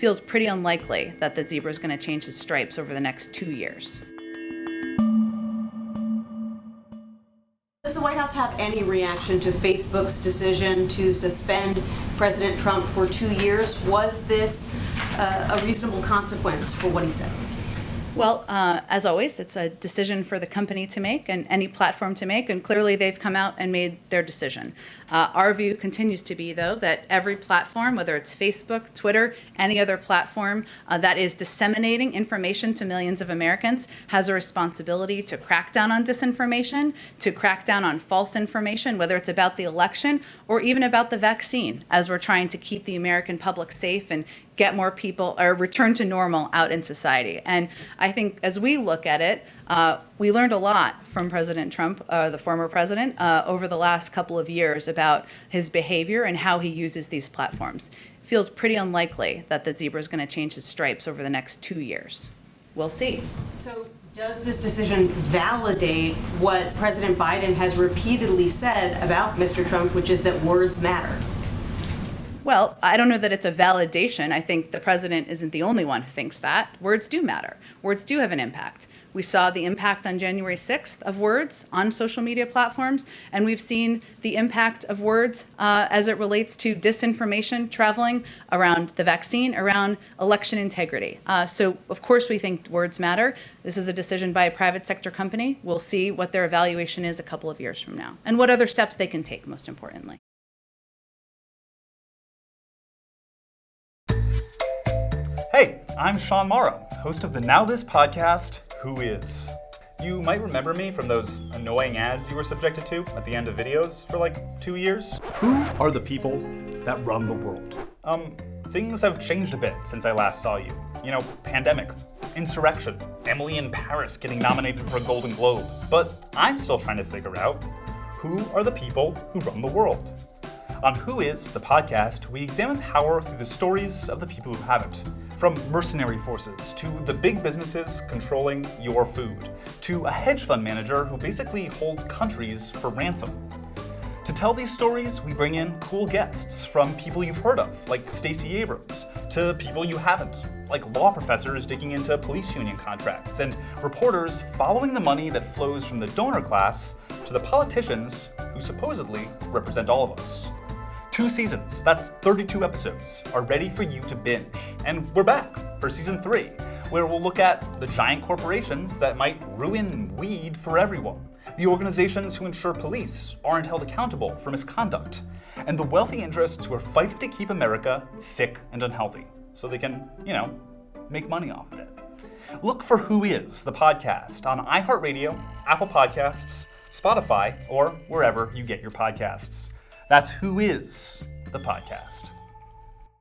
feels pretty unlikely that the zebra is going to change his stripes over the next 2 years. Does the White House have any reaction to Facebook's decision to suspend President Trump for 2 years? Was this a reasonable consequence for what he said? Well, as always, it's a decision for the company to make and any platform to make, and clearly they've come out and made their decision. Our view continues to be, though, that every platform, whether it's Facebook, Twitter, any other platform that is disseminating information to millions of Americans, has a responsibility to crack down on disinformation, to crack down on false information, whether it's about the election or even about the vaccine, as we're trying to keep the American public safe and get more people or return to normal out in society. And I think as we look at it, we learned a lot from President Trump, the former president, over the last couple of years about his behavior and how he uses these platforms. It feels pretty unlikely that the zebra is going to change his stripes over the next 2 years. We'll see. So does this decision validate what President Biden has repeatedly said about Mr. Trump, which is that words matter? Well, I don't know that it's a validation. I think the president isn't the only one who thinks that. Words do matter. Words do have an impact. We saw the impact on January 6th of words on social media platforms, and we've seen the impact of words as it relates to disinformation traveling around the vaccine, around election integrity. So, of course, we think words matter. This is a decision by a private sector company. We'll see what their evaluation is a couple of years from now and what other steps they can take, most importantly. Hey, I'm Sean Morrow, host of the NowThis podcast, Who Is? You might remember me from those annoying ads you were subjected to at the end of videos for like 2 years. Who are the people that run the world? Things have changed a bit since I last saw you. You know, pandemic, insurrection, Emily in Paris getting nominated for a Golden Globe. But I'm still trying to figure out, who are the people who run the world? On Who Is, the podcast, we examine power through the stories of the people who haven't. From mercenary forces, to the big businesses controlling your food, to a hedge fund manager who basically holds countries for ransom. To tell these stories, we bring in cool guests from people you've heard of, like Stacey Abrams, to people you haven't, like law professors digging into police union contracts, and reporters following the money that flows from the donor class to the politicians who supposedly represent all of us. 2 seasons, that's 32 episodes, are ready for you to binge. And we're back for season 3, where we'll look at the giant corporations that might ruin weed for everyone, the organizations who ensure police aren't held accountable for misconduct, and the wealthy interests who are fighting to keep America sick and unhealthy, so they can, make money off of it. Look for Who Is, the podcast, on iHeartRadio, Apple Podcasts, Spotify, or wherever you get your podcasts. That's Who Is, the podcast.